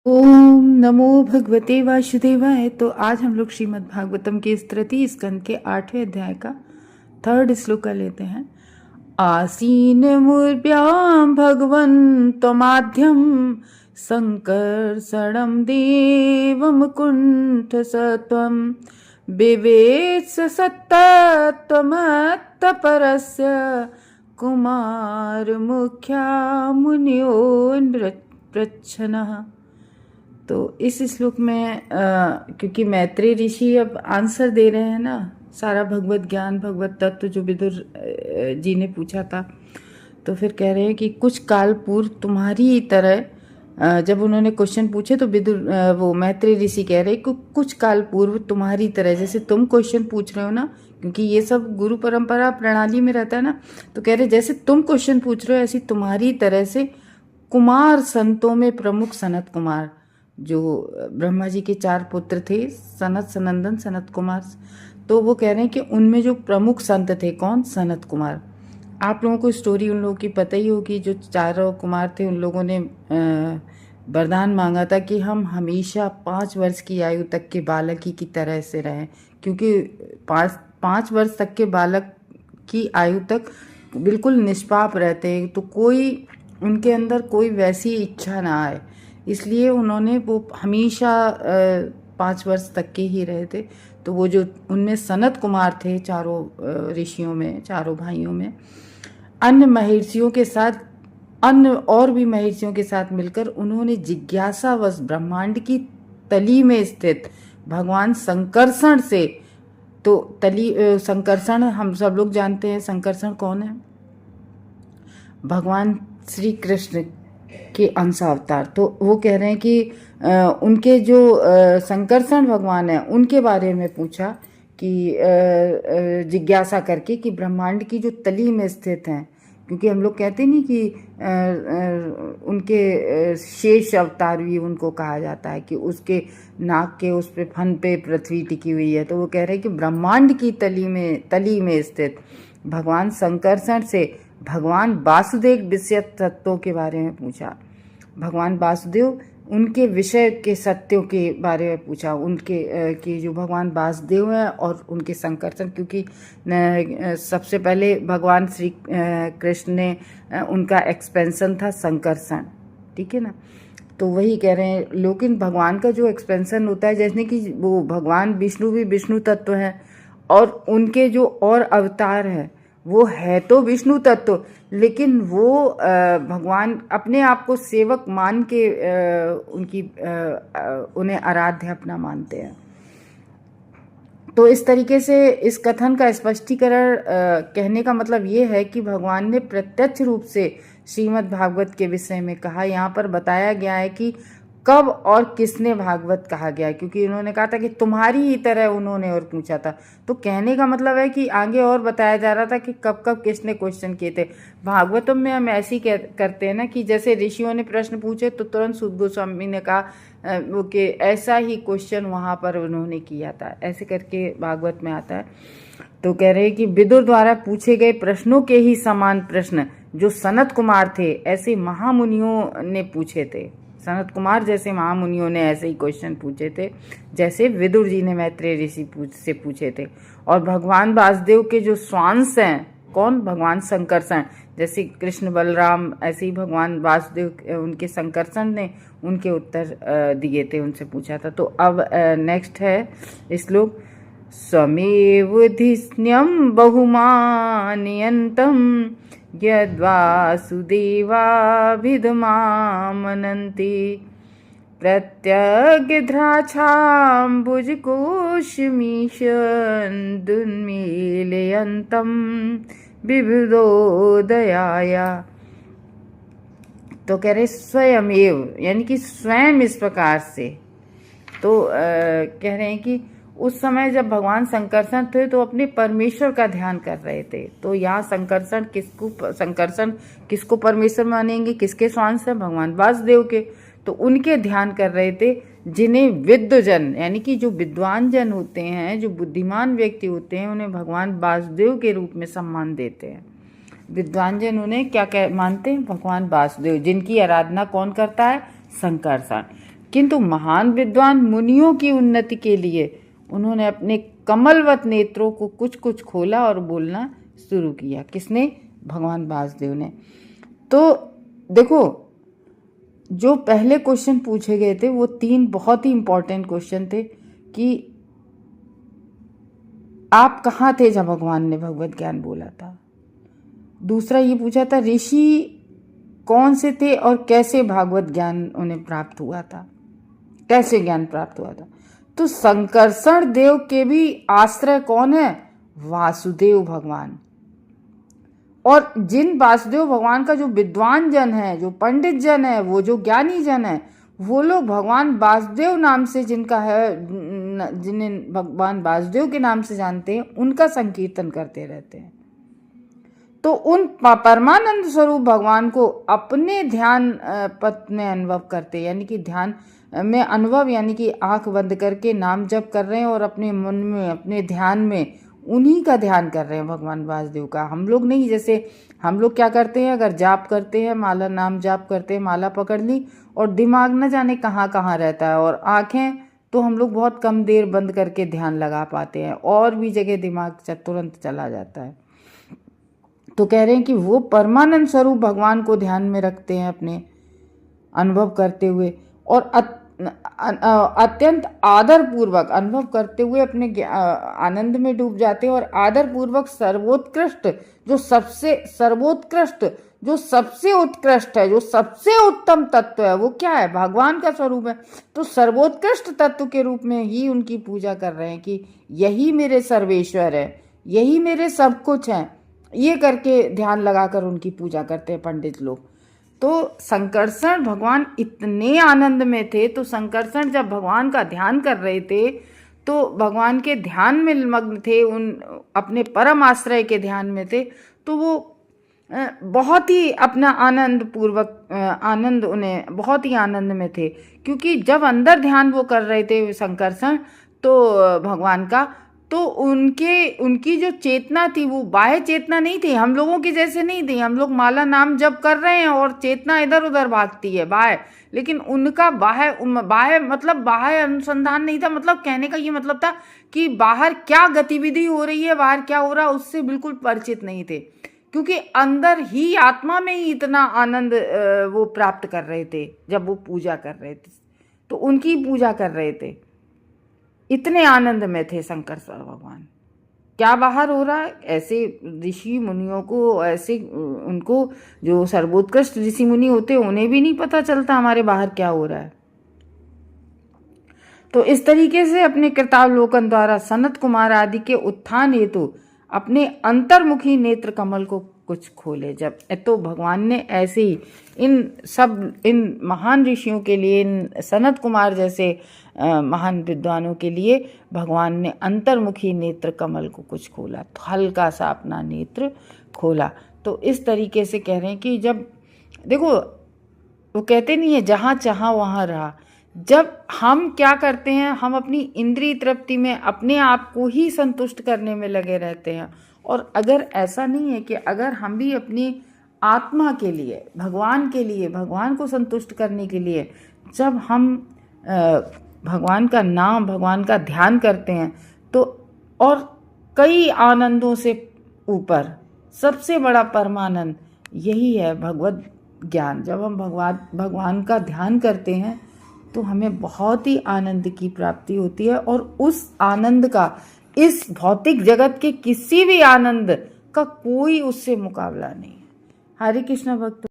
ओम नमो भगवते वासुदेवाय। तो आज हम लोग श्रीमद् भागवतम के इस तृतीय स्कंद के 8वें अध्याय का 3rd श्लोक का लेते हैं। आसीन मूर्भ्यां भगवन् त्वमाद्यं संकर्षणं देवं कुण्ठसत्वं विवेत्स सत्तत्वमत्तपरस्य कुमार मुख्या मुनियो पृच्छनः। तो इस श्लोक में क्योंकि मैत्रेय ऋषि अब आंसर दे रहे हैं ना, सारा भगवत ज्ञान भगवत तत्व जो विदुर जी ने पूछा था, तो फिर कह रहे हैं कि कुछ काल पूर्व तुम्हारी तरह, जब उन्होंने क्वेश्चन पूछे तो विदुर वो मैत्रेय ऋषि कह रहे हैं कि कुछ काल पूर्व तुम्हारी तरह, जैसे तुम क्वेश्चन पूछ रहे हो ना, क्योंकि ये सब गुरु परंपरा प्रणाली में रहता है ना, तो कह रहे जैसे तुम क्वेश्चन पूछ रहे हो ऐसी तुम्हारी तरह से कुमार संतों में प्रमुख सनत कुमार, जो ब्रह्मा जी के 4 पुत्र थे, सनत, सनंदन, सनत कुमार, तो वो कह रहे हैं कि उनमें जो प्रमुख संत थे कौन? सनत कुमार। आप लोगों को स्टोरी उन लोगों की पता ही होगी। जो 4 कुमार थे उन लोगों ने वरदान मांगा था कि हम हमेशा 5 वर्ष की आयु तक के बालक ही की तरह से रहें, क्योंकि 5 वर्ष तक के बालक की आयु तक बिल्कुल निष्पाप रहते हैं, तो कोई उनके अंदर कोई वैसी इच्छा ना आए, इसलिए उन्होंने वो हमेशा 5 वर्ष तक के ही रहे थे। तो वो जो उनमें सनत कुमार थे, चारों ऋषियों में, चारों भाइयों में, अन्य महर्षियों के साथ, अन्य और भी महर्षियों के साथ मिलकर उन्होंने जिज्ञासावश ब्रह्मांड की तली में स्थित भगवान संकर्षण से, तो संकर्षण हम सब लोग जानते हैं, संकर्षण कौन है? भगवान श्री कृष्ण के अंश अवतार। तो वो कह रहे हैं कि उनके जो संकर्षण भगवान है उनके बारे में पूछा कि जिज्ञासा करके कि ब्रह्मांड की जो तली में स्थित हैं, क्योंकि हम लोग कहते नहीं कि उनके शेष अवतार भी उनको कहा जाता है, कि उसके नाक के उस पे फन पे पृथ्वी टिकी हुई है। तो वो कह रहे हैं कि ब्रह्मांड की तली में स्थित भगवान संकर्षण से भगवान वासुदेव विषय तत्वों के बारे में पूछा। भगवान वासुदेव, उनके विषय के सत्यों के बारे में पूछा, उनके कि जो भगवान वासुदेव हैं और उनके संकर्षण, क्योंकि सबसे पहले भगवान श्री कृष्ण ने उनका एक्सपेंशन था संकर्षण, ठीक है ना। तो वही कह रहे हैं, लेकिन भगवान का जो एक्सपेंशन होता है, जैसे कि वो भगवान विष्णु भी विष्णु तत्व हैं, और उनके जो और अवतार हैं वो है तो विष्णु तत्व, लेकिन वो भगवान अपने आप को सेवक मान के उन्हें आराध्य अपना मानते हैं। तो इस तरीके से इस कथन का स्पष्टीकरण कहने का मतलब ये है कि भगवान ने प्रत्यक्ष रूप से श्रीमद् भागवत के विषय में कहा। यहाँ पर बताया गया है कि कब और किसने भागवत कहा गया, क्योंकि उन्होंने कहा था कि तुम्हारी ही तरह उन्होंने और पूछा था, तो कहने का मतलब है कि आगे और बताया जा रहा था कि कब कब किसने क्वेश्चन किए थे। भागवतम में हम ऐसे ही करते हैं ना कि जैसे ऋषियों ने प्रश्न पूछे तो तुरंत सुद गोस्वामी ने कहा वो कि ऐसा ही क्वेश्चन वहाँ पर उन्होंने किया था, ऐसे करके भागवत में आता है। तो कह रहे हैं कि विदुर द्वारा पूछे गए प्रश्नों के ही समान प्रश्न जो सनत कुमार थे ऐसे महामुनियों ने पूछे थे। सनत कुमार जैसे महामुनियों ने ऐसे ही क्वेश्चन पूछे थे जैसे विदुर जी ने मैत्रेय ऋषि से पूछे थे। और भगवान वासुदेव के जो स्वांश हैं कौन? भगवान संकर्षण, जैसे कृष्ण बलराम, ऐसे ही भगवान वासुदेव उनके संकर्षण ने उनके उत्तर दिए थे, उनसे पूछा था। तो अब नेक्स्ट है श्लोक। स्वमेव धिस्न्यं बहुमानयन्तं यद्वासुदेवाभिधमामनन्ति प्रत्यग्रद्राक्षाम्बुजकोशमीशन्दुन्मीलयन्तं विबुधोदयाया। तो कह रहे स्वयमेव, यानी कि स्वयं इस प्रकार से। तो कह रहे हैं कि उस समय जब भगवान संकर्षण थे तो अपने परमेश्वर का ध्यान कर रहे थे। तो यहाँ संकर्षण किसको परमेश्वर मानेंगे? किसके स्वांश है? भगवान वासुदेव के। तो उनके ध्यान कर रहे थे, जिन्हें विद्वजन, यानी कि जो विद्वान जन होते हैं, जो बुद्धिमान व्यक्ति होते हैं, उन्हें भगवान वासुदेव के रूप में सम्मान देते हैं। विद्वान जन उन्हें क्या मानते हैं? भगवान वासुदेव, जिनकी आराधना कौन करता है? संकर्षण। किंतु महान विद्वान मुनियों की उन्नति के लिए उन्होंने अपने कमलवत नेत्रों को कुछ कुछ खोला और बोलना शुरू किया। किसने? भगवान वासुदेव ने। तो देखो, जो पहले क्वेश्चन पूछे गए थे वो 3 बहुत ही इंपॉर्टेंट क्वेश्चन थे कि आप कहाँ थे जब भगवान ने भगवत ज्ञान बोला था। दूसरा ये पूछा था ऋषि कौन से थे और कैसे भागवत ज्ञान उन्हें प्राप्त हुआ था, कैसे ज्ञान प्राप्त हुआ था। तो संकर्षण देव के भी आश्रय कौन है? वासुदेव भगवान। और जिन वासुदेव भगवान का जो विद्वान जन है, जो पंडित जन है, वो जो ज्ञानी जन है, वो लोग भगवान वासुदेव नाम से जिनका है, जिन्हें भगवान वासुदेव के नाम से जानते हैं, उनका संकीर्तन करते रहते हैं। तो उन परमानंद स्वरूप भगवान को अपने ध्यान पथ में अनुभव करते, यानी कि ध्यान में अनुभव, यानी कि आंख बंद करके नाम जप कर रहे हैं और अपने मन में, अपने ध्यान में उन्हीं का ध्यान कर रहे हैं, भगवान वासुदेव का। हम लोग नहीं, जैसे हम लोग क्या करते हैं, अगर जाप करते हैं, माला नाम जाप करते हैं, माला पकड़ ली और दिमाग न जाने कहाँ कहाँ रहता है, और आंखें तो हम लोग बहुत कम देर बंद करके ध्यान लगा पाते हैं, और भी जगह दिमाग तुरंत चला जाता है। तो कह रहे हैं कि वो परमानंद स्वरूप भगवान को ध्यान में रखते हैं, अपने अनुभव करते हुए, और अत्यंत आदर पूर्वक अनुभव करते हुए अपने आनंद में डूब जाते हैं, और आदर पूर्वक सर्वोत्कृष्ट, जो सबसे सर्वोत्कृष्ट, जो सबसे उत्कृष्ट है, जो सबसे उत्तम तत्व है, वो क्या है? भगवान का स्वरूप है। तो सर्वोत्कृष्ट तत्व के रूप में ही उनकी पूजा कर रहे हैं कि यही मेरे सर्वेश्वर है, यही मेरे सब कुछ है। ये करके ध्यान लगाकर उनकी पूजा करते हैं पंडित लोग। तो संकर्षण भगवान इतने आनंद में थे, तो संकर्षण जब भगवान का ध्यान कर रहे थे तो भगवान के ध्यान में मग्न थे, उन अपने परम आश्रय के ध्यान में थे। तो वो बहुत ही अपना आनंद पूर्वक आनंद, उन्हें बहुत ही आनंद में थे, क्योंकि जब अंदर ध्यान वो कर रहे थे संकर्षण तो भगवान का, तो उनकी जो चेतना थी वो बाह्य चेतना नहीं थी, हम लोगों की जैसे नहीं थी। हम लोग माला नाम जप कर रहे हैं और चेतना इधर उधर भागती है बाह्य, लेकिन उनका बाह्य मतलब बाह्य अनुसंधान नहीं था। मतलब कहने का ये मतलब था कि बाहर क्या गतिविधि हो रही है, बाहर क्या हो रहा है, उससे बिल्कुल परिचित नहीं थे, क्योंकि अंदर ही आत्मा में ही इतना आनंद वो प्राप्त कर रहे थे जब वो पूजा कर रहे थे, तो उनकी पूजा कर रहे थे, इतने आनंद में थे शंकरस्वर भगवान। क्या बाहर हो रहा है, ऐसे ऋषि मुनियों को, ऐसे उनको जो सर्वोत्कृष्ट ऋषि मुनि होते हैं उन्हें भी नहीं पता चलता हमारे बाहर क्या हो रहा है। तो इस तरीके से अपने कृतावलोकन द्वारा सनत कुमार आदि के उत्थान हेतु अपने अंतर्मुखी नेत्र कमल को कुछ खोले। जब तो भगवान ने ऐसे ही इन महान ऋषियों के लिए, इन सनत कुमार जैसे महान विद्वानों के लिए भगवान ने अंतर्मुखी नेत्र कमल को कुछ खोला, तो हल्का सा अपना नेत्र खोला। तो इस तरीके से कह रहे हैं कि जब देखो, वो कहते नहीं है जहाँ चाहा वहाँ रहा। जब हम क्या करते हैं, हम अपनी इंद्रिय तृप्ति में अपने आप को ही संतुष्ट करने में लगे रहते हैं। और अगर ऐसा नहीं है कि अगर हम भी अपनी आत्मा के लिए, भगवान के लिए, भगवान को संतुष्ट करने के लिए जब हम भगवान का नाम, भगवान का ध्यान करते हैं, तो और कई आनंदों से ऊपर सबसे बड़ा परमानंद यही है भगवत ज्ञान। जब हम भगवान का ध्यान करते हैं तो हमें बहुत ही आनंद की प्राप्ति होती है, और उस आनंद का इस भौतिक जगत के किसी भी आनंद का कोई उससे मुकाबला नहीं है। हरे कृष्ण भक्त।